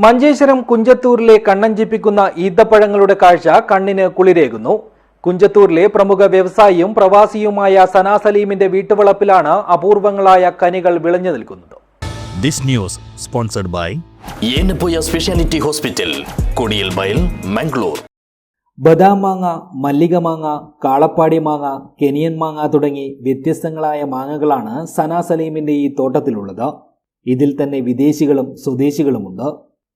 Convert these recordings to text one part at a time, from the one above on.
മഞ്ചേശ്വരം കുഞ്ചത്തൂരിലെ കണ്ണഞ്ചിപ്പിക്കുന്ന ഈന്തപ്പഴങ്ങളുടെ കാഴ്ച കണ്ണിന് കുളിരേകുന്നു. കുഞ്ചത്തൂരിലെ പ്രമുഖ വ്യവസായിയും പ്രവാസിയുമായ സനാ സലീമിന്റെ വീട്ടുവളപ്പിലാണ് അപൂർവങ്ങളായ കനികൾ വിളഞ്ഞു നിൽക്കുന്നത്. This news sponsored by speciality hospital, കൊടിയൽമയിൽ, മംഗളൂർ. ബദാം മാങ്ങ, മല്ലിക മാങ്ങ, കാളപ്പാടി മാങ്ങ, കെനിയൻ മാങ്ങ തുടങ്ങി വ്യത്യസ്തങ്ങളായ മാങ്ങകളാണ് സനാ സലീമിന്റെ ഈ തോട്ടത്തിലുള്ളത്. ഇതിൽ തന്നെ വിദേശികളും സ്വദേശികളുമുണ്ട്.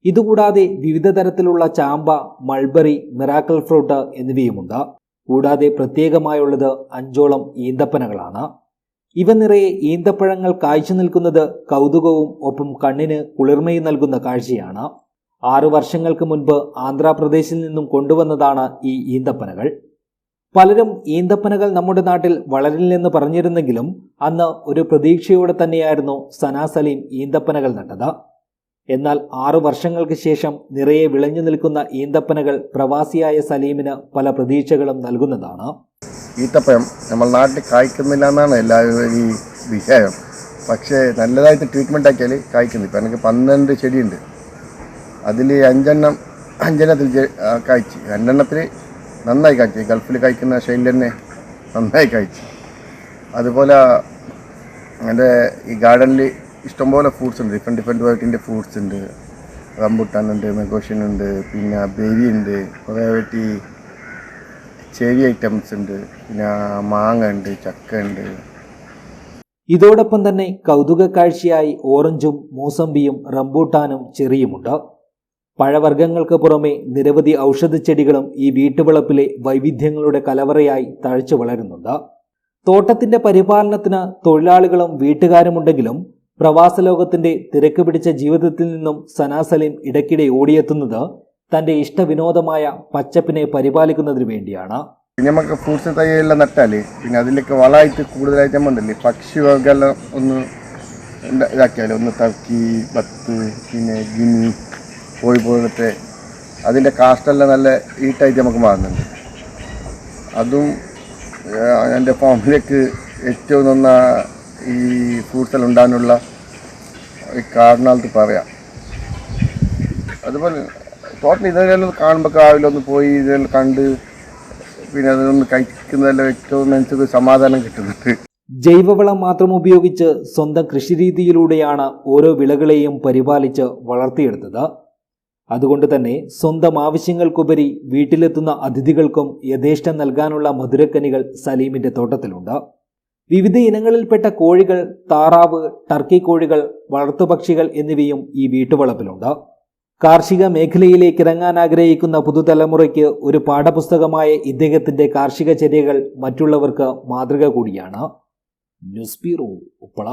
ഇതുകൂടാതെ വിവിധ തരത്തിലുള്ള ചാമ്പ, മൾബറി, മിറാക്കിൾ ഫ്രൂട്ട് എന്നിവയുമുണ്ട്. കൂടാതെ പ്രത്യേകമായുള്ളത് 5ഓളം ഈന്തപ്പനകളാണ്. ഇവ നിറയെ ഈന്തപ്പഴങ്ങൾ കായ്ച്ചു നിൽക്കുന്നത് കൗതുകവും ഒപ്പം കണ്ണിന് കുളിർമയും നൽകുന്ന കാഴ്ചയാണ്. 6 വർഷങ്ങൾക്ക് മുൻപ് ആന്ധ്രാപ്രദേശിൽ നിന്നും കൊണ്ടുവന്നതാണ് ഈ ഈന്തപ്പനകൾ. പലരും ഈന്തപ്പനകൾ നമ്മുടെ നാട്ടിൽ വളരില്ലെന്ന് പറഞ്ഞിരുന്നെങ്കിലും അന്ന് ഒരു പ്രതീക്ഷയോടെ തന്നെയായിരുന്നു സനാ സലീം ഈന്തപ്പനകൾ നട്ടത്. എന്നാൽ 6 വർഷങ്ങൾക്ക് ശേഷം നിറയെ വിളഞ്ഞു നിൽക്കുന്ന ഈന്തപ്പനകൾ പ്രവാസിയായ സലീമിന് പല പ്രതീക്ഷകളും നൽകുന്നതാണ്. ഈത്തപ്പഴം നമ്മൾ നാട്ടിൽ കായ്ക്കുന്നില്ല എന്നാണ് എല്ലാവരും ഈ വിഷയം. പക്ഷേ നല്ലതായിട്ട് ട്രീറ്റ്മെൻ്റ് ആക്കിയാൽ കായ്ക്കുന്നു. ഇപ്പം എനിക്ക് 12 ചെടിയുണ്ട്. അതിൽ 5 കായ്ച്ചു. 2 നന്നായി കായ്ച്ചു. ഗൾഫിൽ കായ്ക്കുന്ന ശൈലി തന്നെ നന്നായി കായ്ച്ചു. അതുപോലെ എൻ്റെ ഈ ഗാർഡനിൽ ഇഷ്ടംപോലെ ഫ്രൂട്ട്സ് ഉണ്ട്. ഡിഫറെൻറ്റ് വെറൈറ്റീൻ്റെ ഫ്രൂട്ട്സ് ഉണ്ട്. റംബുട്ടാൻ ഉണ്ട്, മെഗോഷ്യൻ ഉണ്ട്, പിന്നെ ബെരി ഉണ്ട്, കുറേ വെറൈറ്റി ചെറി ഐറ്റംസ് ഉണ്ട്, പിന്നെ മാങ്ങ ഉണ്ട്, ചക്ക ഉണ്ട്. ഇതോടൊപ്പം തന്നെ കൗതുക കാഴ്ചയായി ഓറഞ്ചും മൂസമ്പിയും റംബൂട്ടാനും ചെറിയുമുണ്ട്. പഴവർഗ്ഗങ്ങൾക്ക് പുറമെ നിരവധി ഔഷധച്ചെടികളും ഈ വീട്ടുവളപ്പിലെ വൈവിധ്യങ്ങളുടെ കലവറയായി തഴച്ചു വളരുന്നുണ്ട്. തോട്ടത്തിന്റെ പരിപാലനത്തിന് തൊഴിലാളികളും വീട്ടുകാരുമുണ്ടെങ്കിലും പ്രവാസ ലോകത്തിന്റെ തിരക്ക് പിടിച്ച ജീവിതത്തിൽ നിന്നും സനാ സലീം ഇടയ്ക്കിടെ ഓടിയെത്തുന്നത് തന്റെ ഇഷ്ടവിനോദമായ പച്ചപ്പിനെ പരിപാലിക്കുന്നതിന് വേണ്ടിയാണ്. നമുക്ക് ഫ്രൂട്ട്സ് തൈയെല്ലാം നട്ടാൽ പിന്നെ അതിലേക്ക് വളമായിട്ട് കൂടുതലായിട്ട് നമ്മണ്ടല്ലേ പക്ഷിവർഗ്ഗമെല്ലാം ഒന്ന് ഇതാക്കിയാൽ ഒന്ന് ടർക്കി, ബത്ത്, പിന്നെ ഗിനി, കോഴി പോലത്തെ അതിൻ്റെ കാസ്റ്റെല്ലാം നല്ല ഈട്ടായിട്ട് നമുക്ക് മാറുന്നുണ്ട്. അതും എൻ്റെ ഫാമിലേക്ക് ഏറ്റവും നന്ന ഈ ഫ്രൂട്ട്സെല്ലാം ഉണ്ടാകാനുള്ള കാരണമായിട്ട് പറയാം. അതുപോലെ തോട്ടം ഇതെല്ലാം കാണുമ്പോൾ രാവിലെ ഒന്ന് പോയി ഇതെല്ലാം കണ്ട് പിന്നെ അതൊന്ന് കഴിക്കുന്നതെല്ലാം ഏറ്റവും മനസ്സിക്ക് സമാധാനം കിട്ടുന്നുണ്ട്. ജൈവവളം മാത്രം ഉപയോഗിച്ച് സ്വന്തം കൃഷിരീതിയിലൂടെയാണ് ഓരോ വിളകളെയും പരിപാലിച്ച് വളർത്തിയെടുത്തത്. അതുകൊണ്ട് തന്നെ സ്വന്തം ആവശ്യങ്ങൾക്കുപരി വീട്ടിലെത്തുന്ന അതിഥികൾക്കും യഥേഷ്ടം നൽകാനുള്ള മധുരക്കനികൾ സലീമിന്റെ തോട്ടത്തിലുണ്ട്. വിവിധ ഇനങ്ങളിൽപ്പെട്ട കോഴികൾ, താറാവ്, ടർക്കി കോഴികൾ, വളർത്തുപക്ഷികൾ എന്നിവയും ഈ വീട്ടുവളപ്പിലുണ്ട്. കാർഷിക മേഖലയിലേക്ക് ഇറങ്ങാൻ ആഗ്രഹിക്കുന്ന പുതുതലമുറയ്ക്ക് ഒരു പാഠപുസ്തകമായ ഇദ്ദേഹത്തിന്റെ കാർഷിക ചര്യകൾ മറ്റുള്ളവർക്ക് മാതൃക കൂടിയാണ്. News bureau, Uppala.